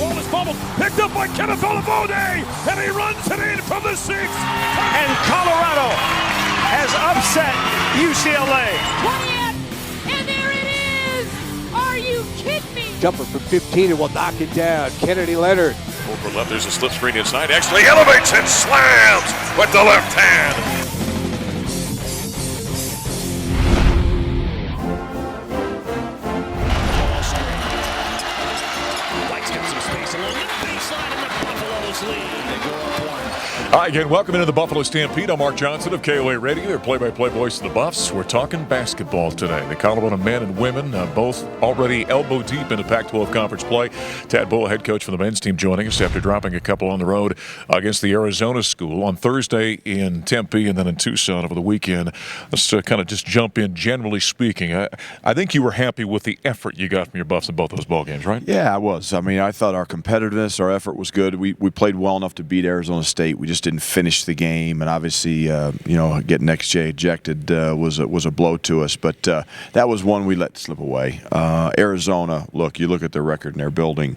Ball is fumbled, picked up by Kenneth Olabode, and he runs it in from the 6. And Colorado has upset UCLA. 20th, and there it is! Are you kidding me? Jumper from 15 and will knock it down. Kennedy Leonard. Over left, there's a slip screen inside. Actually elevates and slams with the left hand. Hi again, welcome into the Buffalo Stampede. I'm Mark Johnson of KOA Radio, their play-by-play voice of the Buffs. We're talking basketball today. The Colorado men and women both already elbow deep into Pac-12 conference play. Tad Boyle, head coach for the men's team, joining us after dropping a couple on the road against the Arizona school on Thursday in Tempe and then in Tucson over the weekend. Let's kind of just jump in, generally speaking. I think you were happy with the effort you got from your Buffs in both those ball games, right? Yeah, I was. I mean, I thought our competitiveness, our effort was good. We played well enough to beat Arizona State. We just didn't finish the getting XJ ejected was a blow to us, but that was one we let slip away. Arizona, you look at their record and their building.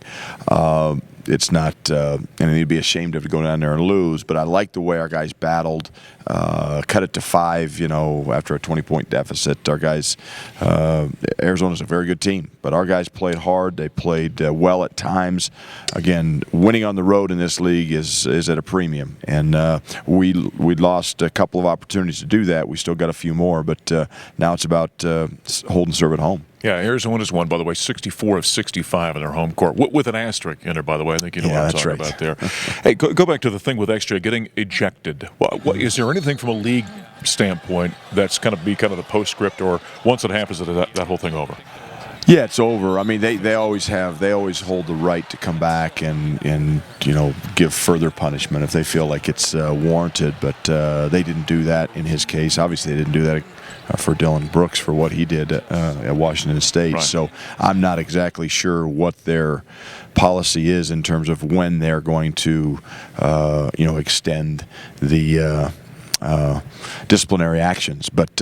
It's not, and they'd be ashamed of to go down there and lose, but I like the way our guys battled, cut it to 5, after a 20-point deficit. Our guys, Arizona's a very good team, but our guys played hard. They played well at times. Again, winning on the road in this league is at a premium, and we lost a couple of opportunities to do that. We still got a few more, but now it's about hold and serve at home. Yeah, Arizona's won, by the way, 64 of 65 in their home court, with an asterisk in there, by the way. I think you know what I'm talking about there. Hey, go back to the thing with XJ getting ejected. Is there anything from a league standpoint that's going to be kind of the postscript, or once it happens, is that whole thing over? Yeah, it's over. I mean, they always hold the right to come back and give further punishment if they feel like it's warranted. But they didn't do that in his case. Obviously, they didn't do that for Dylan Brooks for what he did at Washington State. Right. So I'm not exactly sure what their policy is in terms of when they're going to extend the disciplinary actions, but.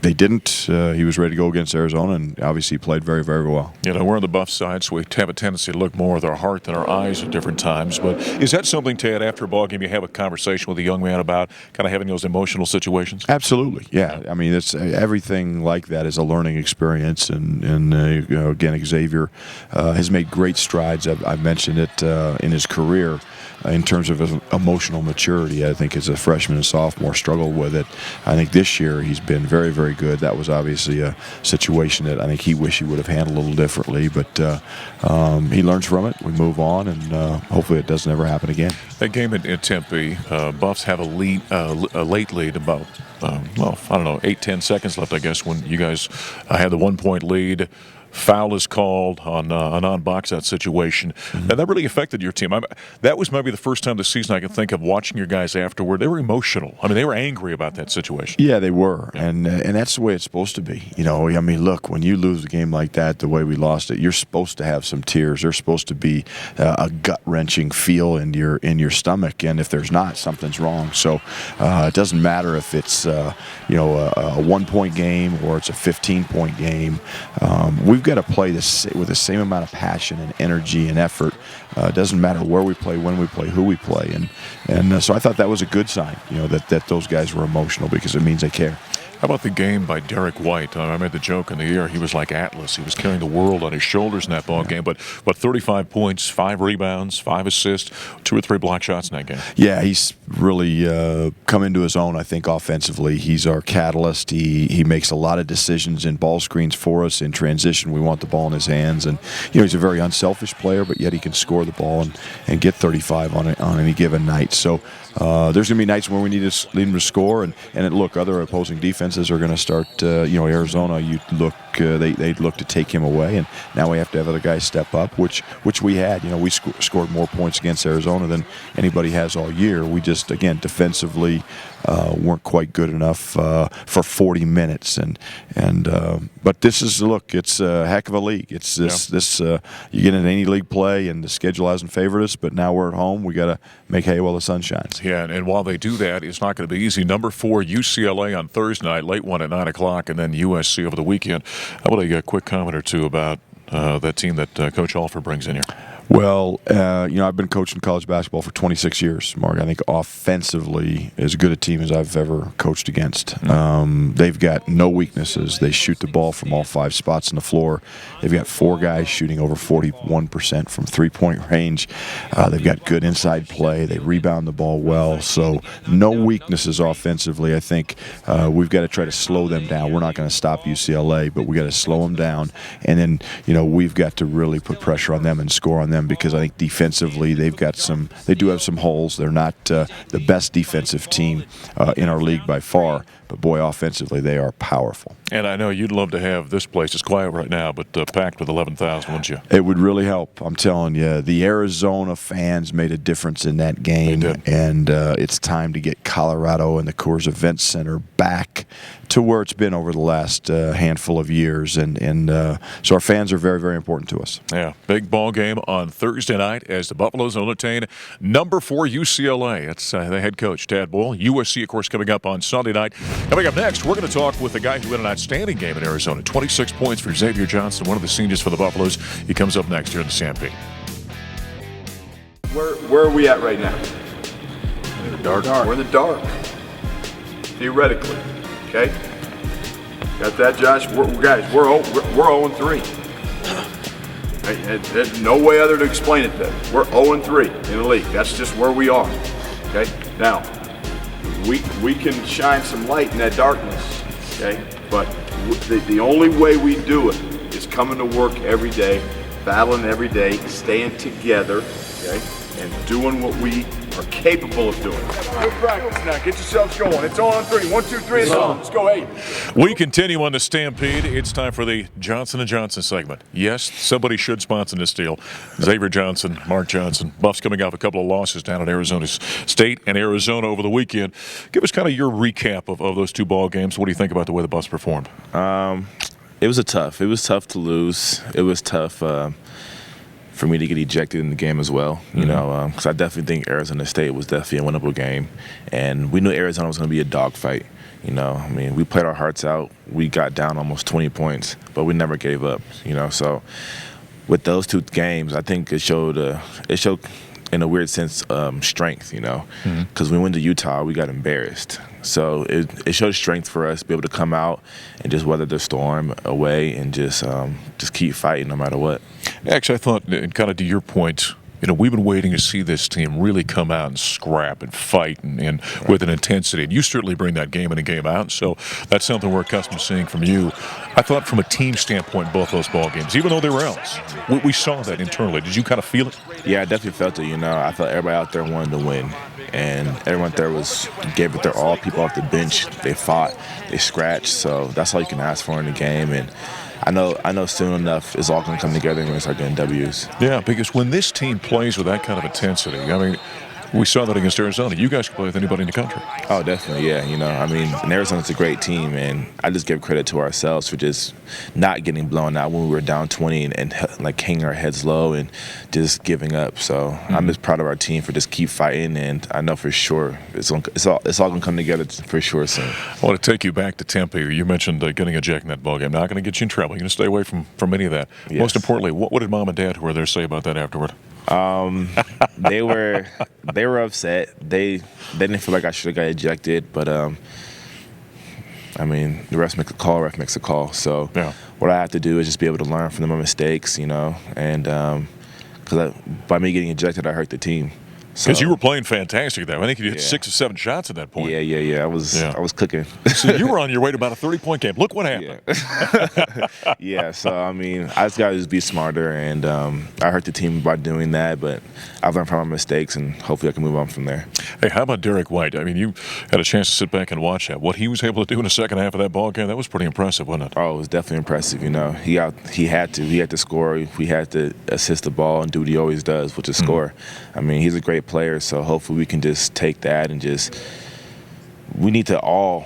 They didn't. He was ready to go against Arizona, and obviously he played very, very well. We're on the Buff side, so we have a tendency to look more with our heart than our eyes at different times. But is that something, Ted, after a ball game, you have a conversation with a young man about kind of having those emotional situations? Absolutely, yeah. I mean, it's everything like that is a learning experience, and again, Xavier has made great strides. I've mentioned it in his career. In terms of his emotional maturity, I think as a freshman and sophomore struggled with it. I think this year he's been very, very good. That was obviously a situation that I think he wished he would have handled a little differently, but he learns from it. We move on, and hopefully it doesn't ever happen again. That game at Tempe, Buffs have a late lead, about 8-10 seconds left, I guess, when you guys had the 1-point lead. Foul is called on a non-box out situation. Mm-hmm. And that really affected your team. That was maybe the first time this season I can think of watching your guys afterward. They were emotional. I mean, they were angry about that situation. Yeah, they were. Yeah. And that's the way it's supposed to be. I mean, look, when you lose a game like that, the way we lost it, you're supposed to have some tears. There's supposed to be a gut-wrenching feel in your stomach. And if there's not, something's wrong. So it doesn't matter if it's a 1-point game or it's a 15-point game. We've got to play this with the same amount of passion and energy and effort. It doesn't matter where we play, when we play, who we play, and so I thought that was a good sign. That those guys were emotional because it means they care. How about the game by Derek White? I made the joke in the air. He was like Atlas. He was carrying the world on his shoulders in that ball game. But 35 points, 5 rebounds, 5 assists, 2 or 3 block shots in that game. Yeah, he's really come into his own, I think, offensively. He's our catalyst. He makes a lot of decisions in ball screens for us. In transition, we want the ball in his hands. And, he's a very unselfish player, but yet he can score the ball and get 35 on any given night. So there's going to be nights when we need to lead him to score. And look, other opposing defenses are going to start, Arizona, they'd look to take him away, and now we have to have other guys step up, which we had. We scored more points against Arizona than anybody has all year. We just, again, defensively weren't quite good enough for 40 minutes, but this is, look, it's a heck of a league. It's this you get into any league play, and the schedule hasn't favored us, but now we're at home. We got to make hay while the sun shines. Yeah, and while they do that, it's not going to be easy. Number 4 UCLA on Thursday night, late one at 9 o'clock, and then USC over the weekend. How about a quick comment or two about that team that Coach Alford brings in here? Well, I've been coaching college basketball for 26 years, Mark. I think offensively, as good a team as I've ever coached against. They've got no weaknesses. They shoot the ball from all 5 spots on the floor. They've got 4 guys shooting over 41% from three-point range. They've got good inside play. They rebound the ball well. So no weaknesses offensively. I think we've got to try to slow them down. We're not going to stop UCLA, but we got to slow them down. And then, we've got to really put pressure on them and score on them, because I think defensively they do have some holes. They're not the best defensive team in our league by far, but boy, offensively they are powerful. And I know you'd love to have this place. It's quiet right now, but packed with 11,000, wouldn't you? It would really help. I'm telling you, the Arizona fans made a difference in that game, and it's time to get Colorado and the Coors Event Center back to where it's been over the last handful of years, and so our fans are very, very important to us. Yeah, big ball game on Thursday night as the Buffaloes entertain number 4 UCLA. That's the head coach, Tad Boyle. USC, of course, coming up on Sunday night. Coming up next, we're going to talk with the guy who had an outstanding game in Arizona. 26 points for Xavier Johnson, one of the seniors for the Buffaloes. He comes up next here in the Stampede. Where are we at right now? In the dark. We're in the dark. Theoretically. Okay? Got that, Josh? We're 0-3. There's no way other to explain it then. We're 0-3 in the league. That's just where we are. Okay? Now, we can shine some light in that darkness. Okay? But the only way we do it is coming to work every day, battling every day, staying together, okay? And doing what we are capable of doing. Good practice now. Get yourselves going. It's on 3. 1, 2, 3, it's on. Let's go 8. We continue on the Stampede. It's time for the Johnson & Johnson segment. Yes, somebody should sponsor this deal. Xavier Johnson, Mark Johnson. Buffs coming off a couple of losses down at Arizona State and Arizona over the weekend. Give us kind of your recap of those 2 ball games. What do you think about the way the Buffs performed? It was tough to lose. It was tough for me to get ejected in the game as well, because I definitely think Arizona State was definitely a winnable game, and we knew Arizona was going to be a dogfight. We played our hearts out. We got down almost 20 points, but we never gave up. So with those 2 games, I think it showed in a weird sense strength. Because when we went to Utah, we got embarrassed. So it showed strength for us to be able to come out and just weather the storm away and just keep fighting no matter what. Actually, I thought, kind of to your point, we've been waiting to see this team really come out and scrap and fight and with an intensity. And you certainly bring that game in and game out. So that's something we're accustomed to seeing from you. I thought from a team standpoint, both those ball games, even though they were else, we saw that internally. Did you kind of feel it? Yeah, I definitely felt it. I felt everybody out there wanted to win. And everyone there gave it their all. People off the bench, they fought, they scratched. So that's all you can ask for in the game. And I know soon enough it's all going to come together and we're going to start getting W's. Yeah, because when this team plays with that kind of intensity, we saw that against Arizona. You guys can play with anybody in the country. Oh, definitely, yeah. And Arizona's a great team, and I just give credit to ourselves for just not getting blown out when we were down 20 and hanging our heads low and just giving up. So I'm just proud of our team for just keep fighting, and I know for sure it's all going to come together for sure soon. I want to take you back to Tempe. You mentioned getting ejected in that ballgame. Not going to get you in trouble. You're going to stay away from any of that. Yes. Most importantly, what did Mom and Dad who were there say about that afterward? They were upset. They didn't feel like I should have got ejected, but the ref makes a call. So what I have to do is just be able to learn from my mistakes, and because by me getting ejected, I hurt the team. Because you were playing fantastic there. I think you hit 6 or 7 shots at that point. Yeah. I was cooking. So you were on your way to about a 30-point game. Look what happened. Yeah. So I just got to just be smarter, and I hurt the team by doing that. But I've learned from my mistakes, and hopefully I can move on from there. Hey, how about Derek White? You had a chance to sit back and watch that. What he was able to do in the second half of that ball game, that was pretty impressive, wasn't it? Oh, it was definitely impressive. He had to score. He had to assist the ball and do what he always does, which is score. He's a great player, so hopefully we can just take that and we need to all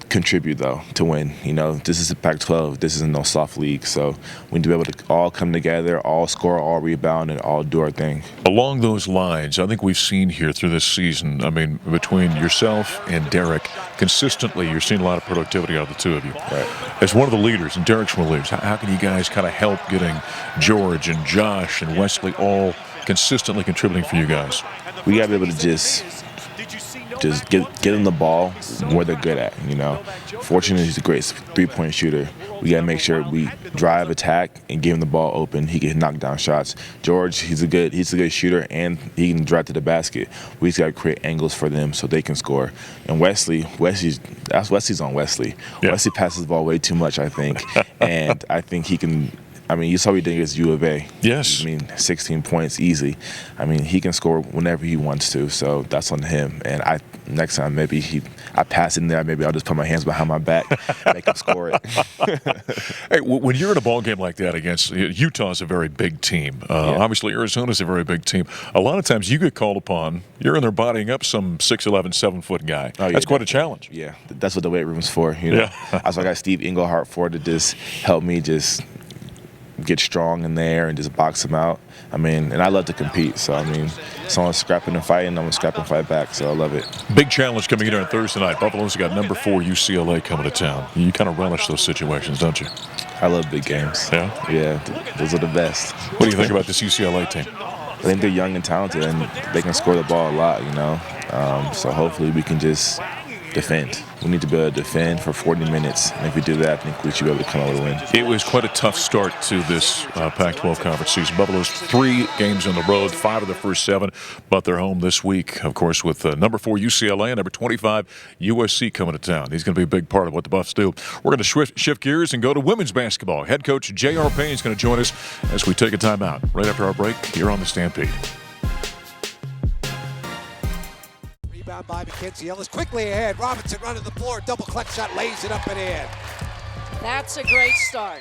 contribute, though, to win. You know, this is a Pac-12. This isn't no soft league. So we need to be able to all come together, all score, all rebound, and all do our thing. Along those lines, I think we've seen here through this season, I mean, between yourself and Derek, consistently you're seeing a lot of productivity out of the two of you. Right. As one of the leaders, and Derek's one of the leaders, how can you guys kind of help getting George and Josh and Wesley all consistently contributing for you guys? We got to be able to just get them the ball where they're good at, you know. Fortunately, he's a great three-point shooter. We got to make sure we drive, attack, and give him the ball open. He can knock down shots. George, he's a good shooter, and he can drive to the basket. We just got to create angles for them so they can score. And Wesley's on Wesley. Yeah. Wesley passes the ball way too much, I think, and I think he can. I mean, you saw what he did against U of A. Yes. I mean, 16 points easy. I mean, he can score whenever he wants to, so that's on him. And next time maybe I pass it in there, maybe I'll just put my hands behind my back, make him score it. Hey, when you're in a ball game like that against Utah's a very big team. Obviously, Arizona's a very big team. A lot of times you get called upon, you're in there bodying up some 6'11", 7-foot guy. Oh, yeah, that's quite a challenge. Yeah, that's what the weight room's for. You know? Yeah. I got Steve Englehart for to just help me just get strong in there and just box him out. I mean, and I love to compete. So, I mean, someone's scrapping and fighting, I'm going to scrap and fight back. So I love it. Big challenge coming in on Thursday night. Buffalo's got number 4 UCLA coming to town. You kind of relish those situations, don't you? I love big games. Yeah? Yeah, those are the best. What do you think about this UCLA team? I think they're young and talented, and they can score the ball a lot, you know. So hopefully we can just defend. We need to be able to defend for 40 minutes. And if we do that, I think we should be able to come out with a win. It was quite a tough start to this Pac-12 conference season. Buffalo's 3 games on the road, 5 of the first 7, but they're home this week, of course, with number 4 UCLA and number 25 USC coming to town. He's going to be a big part of what the Buffs do. We're going to shift gears and go to women's basketball. Head coach JR Payne is going to join us as we take a timeout right after our break here on the Stampede. Rebound by McKenzie Ellis. Quickly ahead. Robinson running the floor. Double clutch shot. Lays it up and in. That's a great start.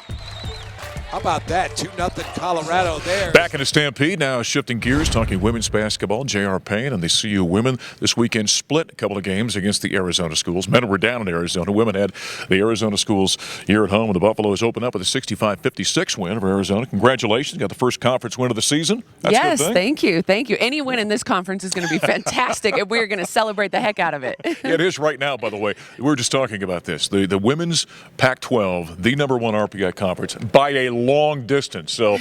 How about that? 2-0 Colorado there. Back in the Stampede, now shifting gears, talking women's basketball. JR Payne and the CU women this weekend split a couple of games against the Arizona schools. Men were down in Arizona. Women had the Arizona schools here at home, and the Buffaloes open up with a 65-56 win over Arizona. Congratulations. Got the first conference win of the season. That's yes, a good thing. thank you. Thank you. Any win in this conference is going to be fantastic, and we're going to celebrate the heck out of it. Yeah, it is right now, by the way. We were just talking about this. The women's Pac-12, the number 1 RPI conference, by a long distance. So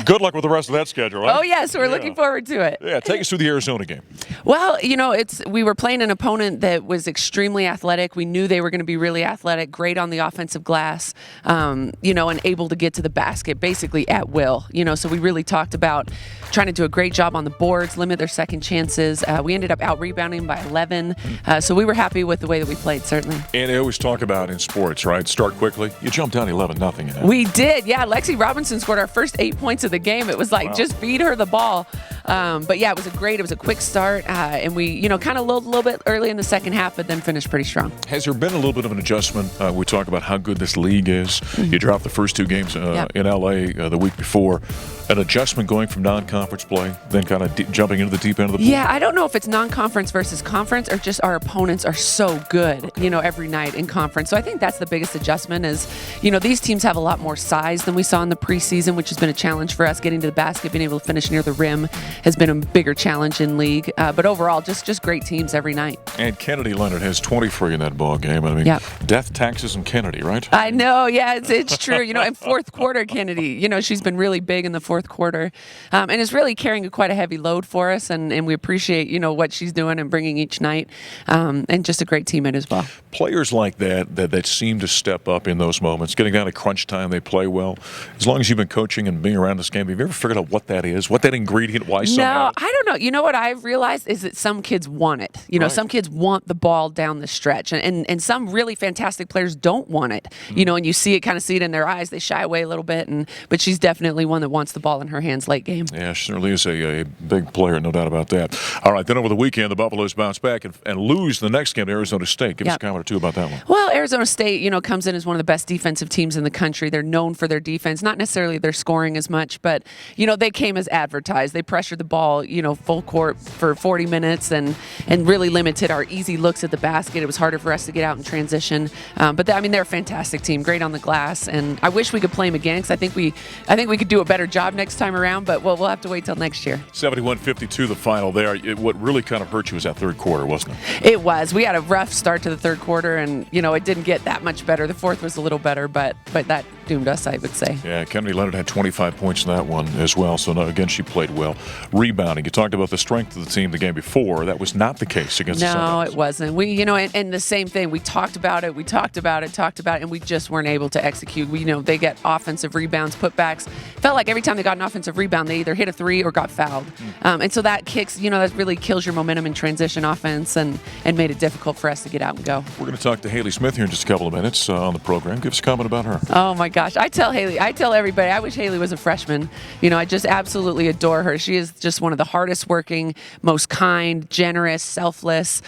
good luck with the rest of that schedule, right? Oh, yes, we're looking forward to it. Yeah, take us through the Arizona game. Well, you know, we were playing an opponent that was extremely athletic. We knew they were going to be really athletic, great on the offensive glass, you know, and able to get to the basket basically at will. You know, so we really talked about trying to do a great job on the boards, limit their second chances. We ended up out-rebounding by 11. So we were happy with the way that we played, certainly. And they always talk about in sports, right? Start quickly. You jumped down 11-0. We did, yeah. Lexi Robinson scored our first 8 points of the game. It was like, just feed her the ball. But yeah, it was a quick start. And we, you know, kind of lulled a little bit early in the second half, but then finished pretty strong. Has there been a little bit of an adjustment? We talk about how good this league is. You dropped the first 2 games in LA the week before. An adjustment going from non-conference play, then kind of jumping into the deep end of the pool? Yeah, I don't know if it's non-conference versus conference or just our opponents are so good, you know, every night in conference. So I think that's the biggest adjustment is, you know, these teams have a lot more size than we saw in the preseason, which has been a challenge for us. Getting to the basket, being able to finish near the rim has been a bigger challenge in league. But overall, just great teams every night. And Kennedy Leonard has 23 in that ball game. I mean, death, taxes, and Kennedy, right? I know, yeah, it's true. You know, in fourth quarter, Kennedy, you know, she's been really big in the fourth quarter and is really carrying quite a heavy load for us. And we appreciate, you know, what she's doing and bringing each night. And just a great teammate as well. Players like that seem to step up in those moments, getting down to crunch time, they play well. As long as you've been coaching and being around this game, have you ever figured out what that is, what that ingredient, why somehow? No, I don't know. You know what I've realized is that some kids want it. You know, some kids want the ball down the stretch, and some really fantastic players don't want it. You know, and you see it in their eyes. They shy away a little bit, but she's definitely one that wants the ball in her hands late game. Yeah, she certainly is a big player, no doubt about that. All right, then over the weekend, the Buffaloes bounce back and lose the next game to Arizona State. Give us a comment or two about that one. Well, Arizona State, you know, comes in as one of the best defensive teams in the country. They're known for their defense, not necessarily their scoring as much, but, you know, they came as advertised. They pressured pressured the ball, full court for 40 minutes and really limited our easy looks at the basket. It was harder for us to get out in transition. But they're a fantastic team, great on the glass, and I wish we could play them again because I think we could do a better job next time around. But we'll have to wait till next year. 71-52, the final there. What really kind of hurt you was that third quarter, wasn't it? It was. We had a rough start to the third quarter, and it didn't get that much better. The fourth was a little better, but that doomed us, I would say. Yeah, Kennedy Leonard had 25 points in that one as well. So again, she played well. Rebounding. You talked about the strength of the team the game before. That was not the case against the Sundowns. No, it wasn't. We, and the same thing. We talked about it, and we just weren't able to execute. They get offensive rebounds, putbacks. Felt like every time they got an offensive rebound, they either hit a three or got fouled. And so that kicks, that really kills your momentum in transition offense and made it difficult for us to get out and go. We're going to talk to Haley Smith here in just a couple of minutes on the program. Give us a comment about her. Oh, my gosh. I tell everybody, I wish Haley was a freshman. I just absolutely adore her. She is just one of the hardest working, most kind, generous, selfless.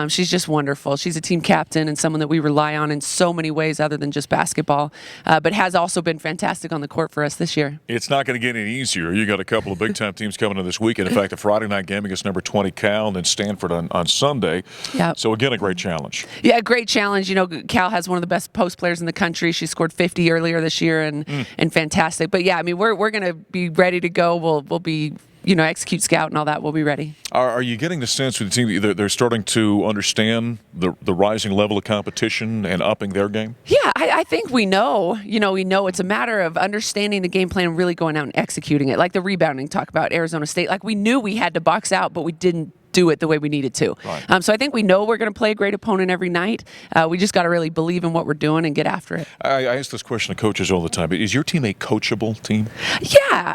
She's just wonderful. She's a team captain and someone that we rely on in so many ways other than just basketball, but has also been fantastic on the court for us this year. It's not going to get any easier. You got a couple of big-time teams coming in this weekend. In fact, a Friday night game against number 20 Cal and then Stanford on Sunday. Yep. So, again, a great challenge. Yeah, great challenge. Cal has one of the best post players in the country. She scored 50 earlier this year and fantastic. But, yeah, we're going to be ready to go. We'll be execute scout and all that. We'll be ready. Are you getting the sense with the team that they're starting to understand the rising level of competition and upping their game? Yeah, I think we know. We know it's a matter of understanding the game plan and really going out and executing it. Like the rebounding talk about Arizona State. Like we knew we had to box out, but we didn't do it the way we needed to. Right. So I think we know we're going to play a great opponent every night. We just got to really believe in what we're doing and get after it. I ask this question to coaches all the time. Is your team a coachable team? Yeah.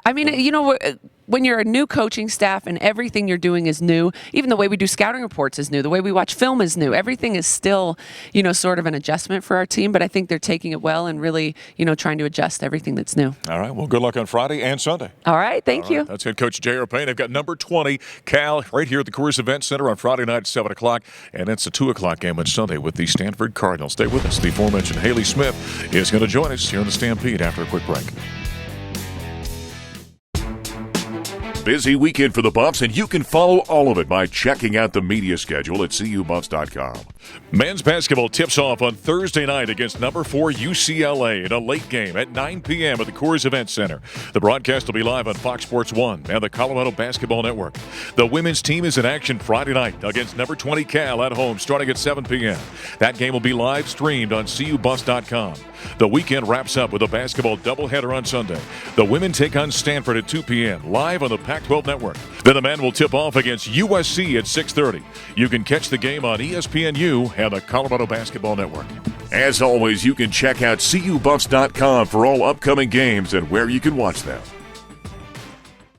When you're a new coaching staff and everything you're doing is new, even the way we do scouting reports is new, the way we watch film is new. Everything is still, sort of an adjustment for our team, but I think they're taking it well and really, trying to adjust everything that's new. All right. Well, good luck on Friday and Sunday. All right. Thank you. That's head coach JR Payne. They've got number 20 Cal right here at the Coors Event Center on Friday night at 7 o'clock, and it's a 2 o'clock game on Sunday with the Stanford Cardinals. Stay with us. The aforementioned Haley Smith is going to join us here on the Stampede after a quick break. Busy weekend for the Buffs, and you can follow all of it by checking out the media schedule at cubuffs.com. Men's basketball tips off on Thursday night against number 4 UCLA in a late game at 9 p.m. at the Coors Event Center. The broadcast will be live on Fox Sports 1 and the Colorado Basketball Network. The women's team is in action Friday night against number 20 Cal at home starting at 7 p.m. That game will be live streamed on cubuffs.com. The weekend wraps up with a basketball doubleheader on Sunday. The women take on Stanford at 2 p.m. live on the Pac-12 Network. Then the men will tip off against USC at 6:30. You can catch the game on ESPNU and the Colorado Basketball Network. As always, you can check out cubuffs.com for all upcoming games and where you can watch them.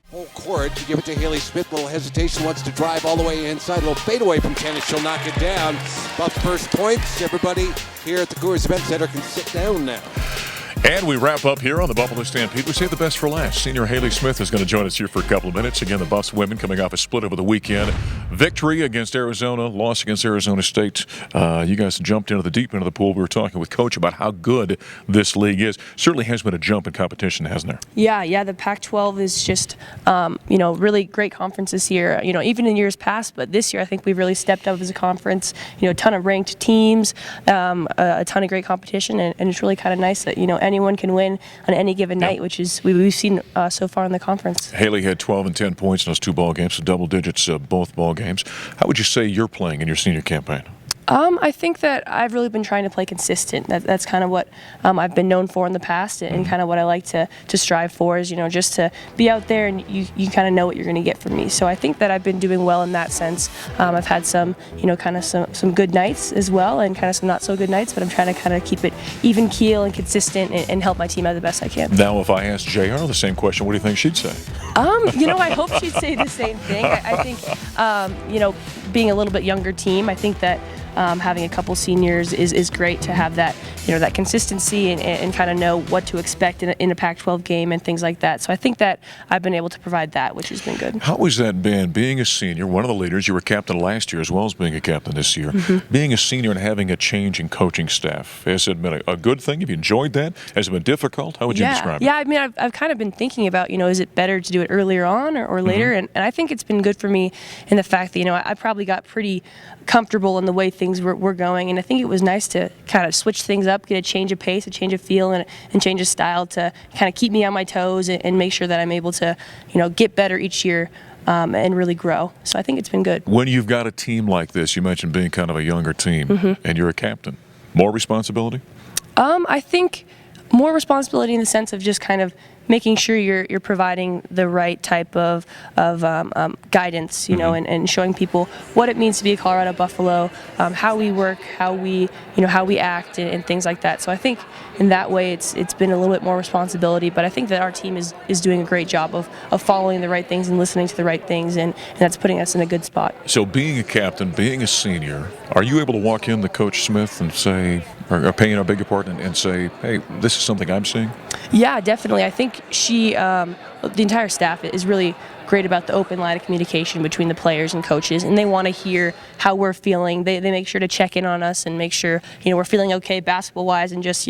Full court, you give it to Haley Smith. Little hesitation, wants to drive all the way inside. A little fadeaway from tennis. She'll knock it down. Buffs first points. Everybody here at the Coors Event Center can sit down now. And we wrap up here on the Buffalo Stampede. We save the best for last. Senior Haley Smith is going to join us here for a couple of minutes. Again, the Buffs women coming off a split over the weekend. Victory against Arizona, loss against Arizona State. You guys jumped into the deep end of the pool. We were talking with Coach about how good this league is. Certainly has been a jump in competition, hasn't there? Yeah. The Pac-12 is just, really great conference this year. Even in years past, but this year I think we've really stepped up as a conference. A ton of ranked teams, a ton of great competition, and it's really kind of nice that anyone can win on any given night, which is we've seen so far in the conference. Haley had 12 and 10 points in those 2 ball games, so double digits both ball games. How would you say you're playing in your senior campaign? I think that I've really been trying to play consistent. That's kind of what I've been known for in the past, and kind of what I like to strive for is, just to be out there and you kind of know what you're going to get from me. So I think that I've been doing well in that sense. I've had some, kind of some good nights as well, and kind of some not so good nights, but I'm trying to kind of keep it even keel and consistent and help my team out the best I can. Now, if I asked JR the same question, what do you think she'd say? I hope she'd say the same thing. I think, being a little bit younger team, I think that having a couple seniors is great to have that that consistency and kind of know what to expect in a Pac-12 game and things like that. So I think that I've been able to provide that, which has been good. How has that been, being a senior, one of the leaders? You were captain last year as well as being a captain this year. Being a senior and having a change in coaching staff, has it been a good thing? Have you enjoyed that? Has it been difficult? How would you describe it? Yeah, I mean, I've kind of been thinking about, is it better to do it earlier on or later? And I think it's been good for me in the fact that, I probably got pretty comfortable in the way things were going. And I think it was nice to kind of switch things up, get a change of pace, a change of feel, and change of style to kind of keep me on my toes and make sure that I'm able to, get better each year. And really grow. So I think it's been good. When you've got a team like this, you mentioned being kind of a younger team, and you're a captain, more responsibility? I think more responsibility in the sense of just kind of making sure you're providing the right type of guidance, and showing people what it means to be a Colorado Buffalo, how we work, how we act, and things like that. So I think in that way it's been a little bit more responsibility, but I think that our team is doing a great job of following the right things and listening to the right things, and that's putting us in a good spot. So being a captain, being a senior, are you able to walk in to Coach Smith and say, or Payne, I beg your pardon, and say, hey, this is something I'm seeing? Yeah, definitely. I think the entire staff is really great about the open line of communication between the players and coaches, and they want to hear how we're feeling. They make sure to check in on us and make sure we're feeling okay basketball-wise, and just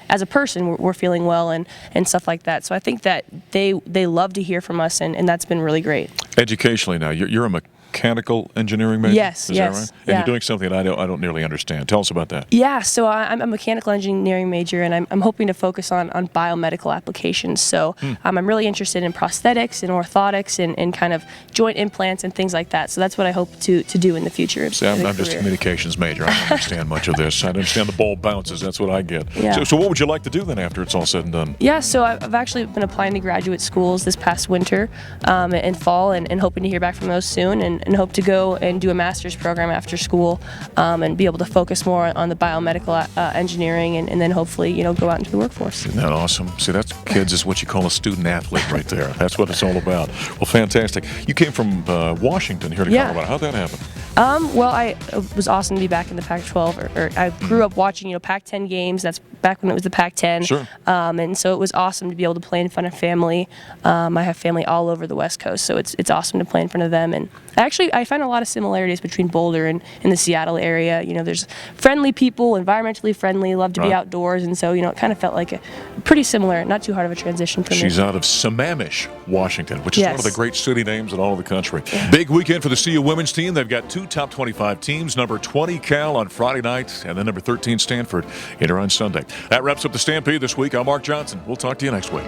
as a person we're feeling well and stuff like that. So I think that they love to hear from us, and that's been really great. Educationally now, you're a mechanical engineering major? Yes, Is yes. that right? And Yeah. you're doing something that I don't nearly understand. Tell us about that. Yeah, so I'm a mechanical engineering major, and I'm hoping to focus on biomedical applications. So I'm really interested in prosthetics and orthotics and kind of joint implants and things like that. So that's what I hope to do in the future. See, I'm just a communications major. I don't understand much of this. I understand the ball bounces. That's what I get. Yeah. So what would you like to do then after it's all said and done? Yeah, so I've actually been applying to graduate schools this past winter and fall, and hoping to hear back from those soon, and hope to go and do a master's program after school, and be able to focus more on the biomedical engineering, and then hopefully go out into the workforce. Isn't that awesome? See, that's, kids, is what you call a student athlete right there. That's what it's all about. Well, fantastic. You came from Washington here to Colorado. How'd that happen? Well, it was awesome to be back in the Pac-12. I grew up watching, Pac-10 games. That's back when it was the Pac-10. Sure. And so it was awesome to be able to play in front of family. I have family all over the West Coast, so it's awesome to play in front of them. And I find a lot of similarities between Boulder and the Seattle area. There's friendly people, environmentally friendly, love to be outdoors, and so it kind of felt like a pretty similar, not too hard of a transition for me. She's out of Sammamish, Washington, which is one of the great city names in all of the country. Big weekend for the CU women's team. They've got two top 25 teams, number 20 Cal on Friday night, and then number 13 Stanford here on Sunday. That wraps up the Stampede this week. I'm Mark Johnson. We'll talk to you next week.